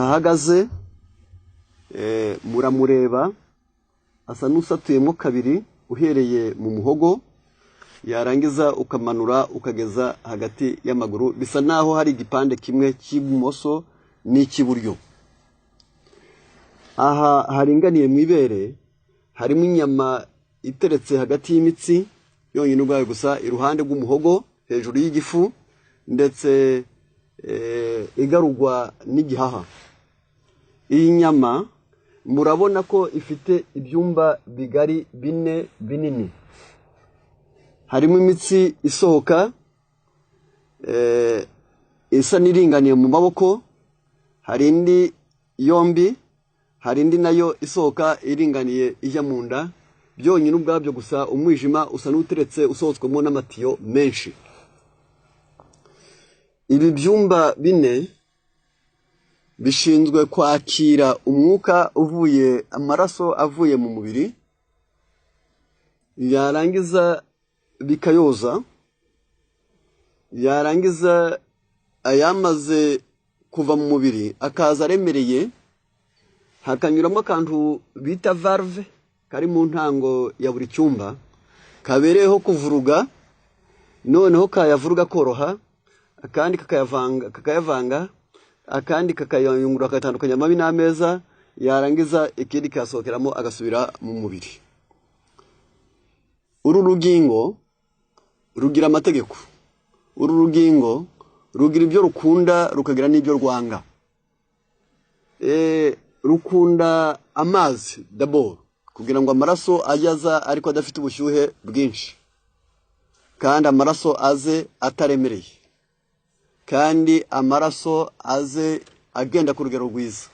ahagaze muramureba asa n'usatuyemo kabiri uhereye mu muhogo yarangiza ukamanura ukageza hagati y'amaguru bisa naho hari igipande kimwe cy'ibumoso n'icy'iburyo. Aha haringaniye mu ibere harimo inyama iteretse hagati y'imitsi yonyine ubwayo gusa iruhande rw'umuhogo hejuru y'igifu ndetse igarurwa n'igihaha. Iyi nyama murabona ko ifite ibyumba bigari bine binini. Harimo imitsi isohoka isa n'iringaniye mu maboko, hari indi yombi, hari indi nayo isohoka iringaniye ijya mu nda. Byonyine ubwabyo gusa umwijima usa n'uteretse usohotswemo n'amatiyo menshi. Ibi byumba bine bishinzwe kwakira umwuka uvuye amaraso avuye mu mubiri, yarangiza bikayoza, yarangiza ayamaze kuva mu mubiri akaza aremereye, hakanyuramo akantu bita valve kari mu ntango ya buri cyumba kabereyeho kuvuruga, noneho kayavuruga koroha, akandi kakayavanga, akandi kakayungurura akatandukanya amabi n'ameza, yarangiza ikindi kasohokeramo agasubira mu mubiri. Uru rugingo rugira amategeko. Uru rugingo rugira ibyo rukunda rukagira n'ibyo rwanga. Rukunda amazi d'abord kugira ngo amaraso ajaza ariko adafite ubushyuhe bwinshi, kandi amaraso aze ataremereye, kandi amaraso aze agenda ku rugero rwiza,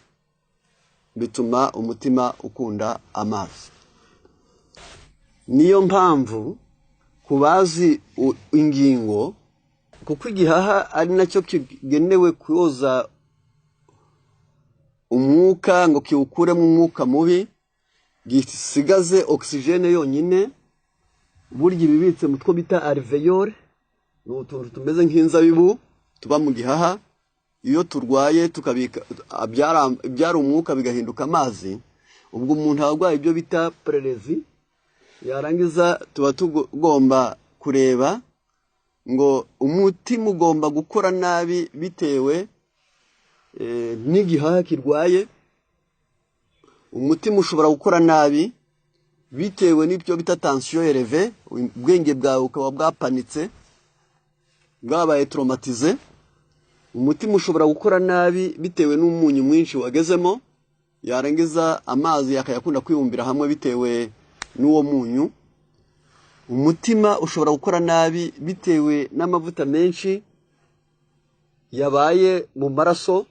bituma umutima ukunda amazi. Niyo mpamvu kubazi ingingo, kuko igihaha ari nacyo kigenewe kuyoza umwuka ngo kiwukuremo umwuka mubi, gisigaze oxygene yonyine. Burya ibibitse mu two bita alvéole, ni utuntu tumeze nk'inzabibu tuba mu gihaha. Iyo turwaye tukabika byara umwuka bigahinduka amazi, ubwo umuntu arwaye ibyo bita prelezi, yarangiza tuba tugomba kureba ngo umutima ugomba gukora nabi bitewe n'igihaha kirwaye. Umutima ushobora gukora nabi bitewe n'ibyo bita tension élevée, ubwenge bwawe ukaba bwapanitse bwabaye traumatize. Umutima ushobora gukora nabi bitewe n'umunyu mwinshi wagezemo, yarangiza amazi yakayakunda kwibumbira hamwe bitewe n'uwo munyu. Umutima ushobora gukora nabi bitewe n'amavuta menshi yabaye mu maraso,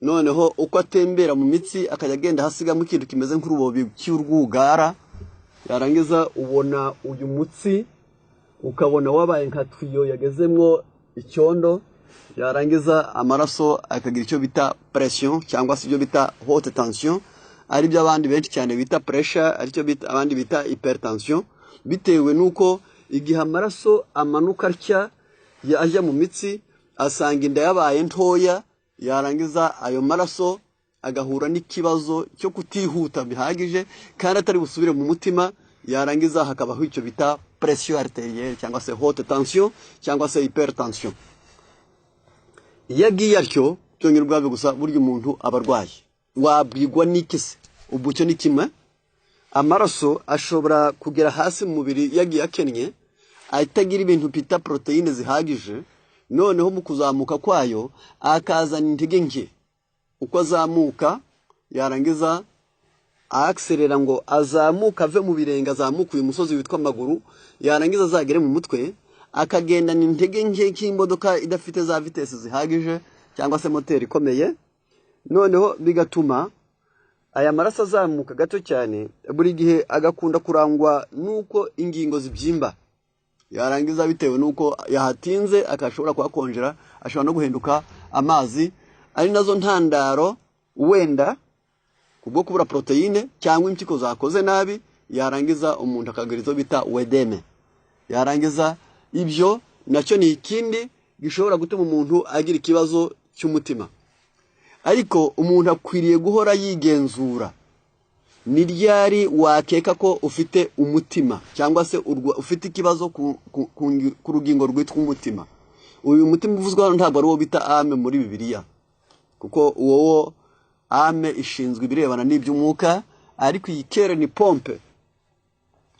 noneho uko atembera mu mitsi akajya agenda hasigamo ikintu kimeze nk'urubobi cy'urwugara, yarangiza ubona uyu mutsi ukabona wabaye nka tuyo yagezemwo icyondo, yarangiza amaraso akagira icyo bita pression cyangwa se ibyo bita haute tension, ari byo abandi benshi cyane bita pressure, ari cyo bita abandi bita hypertension, bitewe nuko igihe amaraso amanuka atya yaje mu mitsi asanga inda yabaye ntoya, yarangiza ayo maraso agahura n'ikibazo cyo kutihuta bihagije kandi atari busubire mu mutima, yarangiza hakabaho icyo bita pression arterielle cyangwa se haute tension cyangwa se hypertension. Iyo agiye atyo byongera ubwabyo gusa burya umuntu abarwaye. Wabwirwa n'ikise ubucyo ni kimwe, amaraso ashobora kugera hasi mu mubiri yagiye akennye, atagira ibintu bita proteine zihagije, noneho mu kuzamuka kwayo akazana intege nke. Uko azamuka yarangiza akselera ngo azamuka ave mu birenga, azamuka uyu musozi witwa amaguru, yarangiza azagere mu mutwe akagendana intege nke nk'imodoka idafite za vitesse zihagije cyangwa se moteri ikomeye. Noneho bigatuma aya maraso azamuka gato cyane, buri gihe agakunda kurangwa nuko ingingo zibyimba, yarangiza bitewe nuko yahatinze akashobora kuhakonjera, ashobora no guhinduka amazi, ari nazo ntandaro wenda kubwo kubura proteine cyangwa impyiko zakoze nabi, yarangiza umuntu akagira izo bita wedeme. Yarangiza ibyo nacyo ni ikindi gishobora gutuma umuntu agira ikibazo cy'umutima. ariko umuntu akwiriye guhora yigenzura. Ni ryari wakeka ko ufite umutima cyangwa se ufite ikibazo ku rugingo rwitwa umutima? Uyu mutima uvuzwe hano ntabwo ari uwo bita ame muri Bibiliya, kuko uwo ame ishinzwe ibirebana n'iby'umwuka, ariko iyi kere ni pompe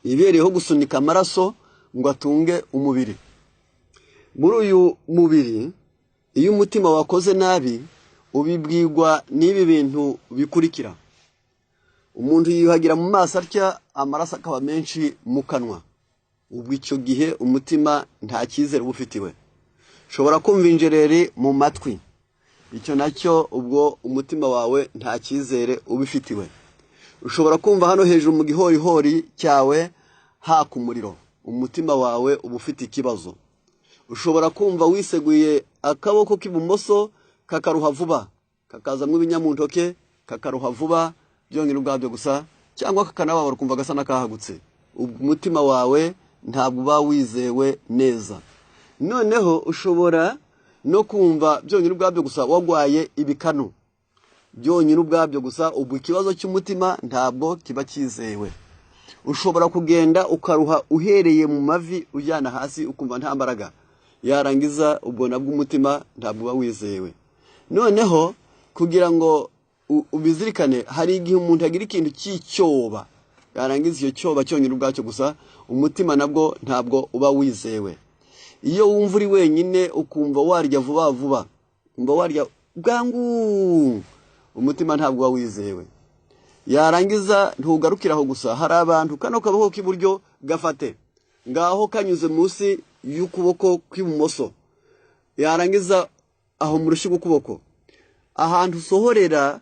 ibereyeho gusunika amaraso ngo atunge umubiri. Muri uyu mubiri iyo umutima wakoze nabi ubibwirwa n'ibi bintu bikurikira: umuntu yiyuhagira mu maso atya, amaraso akaba menshi mu kanwa. Ubwo icyo gihe umutima nta cyizere ubufitiwe. Ushobora kumva injereri mu matwi, icyo nacyo ubwo umutima wawe nta cyizere ubifitiwe. Ushobora kumva hano hejuru mu gihorihori cyawe haka umuriro, umutima wawe uba ufite ikibazo. Ushobora kumva wiseguye akaboko k'ibumoso kakaruha vuba, kakazamwo ibinyamuntoke kakaruha vuba byongera ubwabyo gusa, cyangwa kakanababara kumva gasa nakahagutse. Umutima wawe ntabwo uba wizewe neza. Noneho ushobora no kumva byongera ubwabyo gusa wagwaye ibikanu, byongera ubwabyo gusa, ubwo ikibazo cy'umutima ntabwo kiba cyizewe. Ushobora kugenda ukaruha uhereye mu mavi ujyana hasi ukumva nta mbaraga, yarangiza ubwo nabwo umutima ntabwo uba wizewe. Noneho kugira ngo ubizirikane, hari igihe umuntu agira ikintu cy'icyoba, yarangiza iyo cyoba cyonyine ubwacyo gusa, umutima nabwo ntabwo uba wizewe. Iyo wumva uri wenyine ukumva warya vuba vuba, umva warya bwangu, umutima ntabwo uba wizewe. Yarangiza ntugarukiraho gusa, hari abantu kano kaboko k'iburyo gafate ngaho kanyuze munsi y'ukuboko kw'ibumoso, yarangiza aho mu rushyi rw'ukuboko ahantu usohorera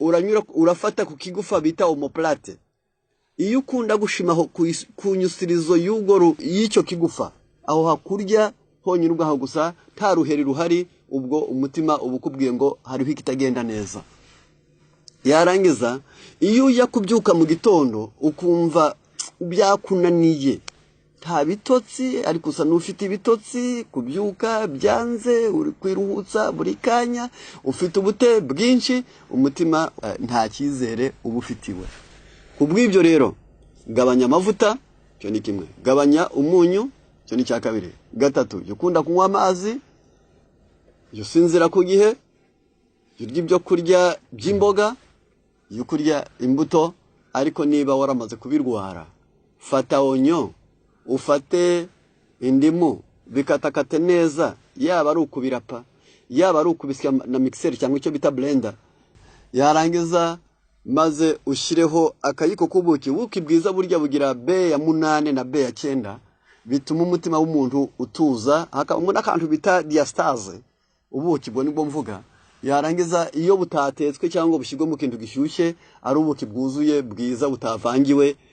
uranyura, urafata ku kigufa bita omoplate. Iyo ukunda gushimaho ku nyusirizo y'icyo kigufa, aho hakurya honyine ubwaho gusa, nta ruheri ruhari, ubwo umutima uba ukubwiye ngo hariho ikitagenda neza. Yarangiza iyo ujya kubyuka mu gitondo ukumva byakunaniye, nta bitotsi ariko usa n'ufite ibitotsi, kubyuka byanze, uri kwiruhutsa buri kanya, ufite ubute bwinshi, umutima nta cyizere uba ufitiwe. Kubw'ibyo rero gabanya amavuta, cyo ni kimwe. Gabanya umunyu, cyo ni cya kabiri. Gatatu, jya ukunda kunywa amazi, jya usinzira ku gihe, jya urya ibyo kurya by'imboga, jya kurya imbuto, ariko niba waramaze kubirwara, fata onyo, ufate indimu, bikatakate neza, yaba ari ukubirapa, yaba ari ukubisya na mixer cyangwa icyo bita blender. Yarangiza maze ushyireho akayiko k'ubuki. Ubuki bwiza burya bugira B ya 8 na B ya 9, bituma umutima w'umuntu utuza, hakabamo n'akantu bita diastase. Ubuki bwo nibwo mvuga. Yarangiza iyo butatetswe cyangwa bushyirwe mu kintu gishyushye, ari ubuki bwuzuye bwiza butavangiwe,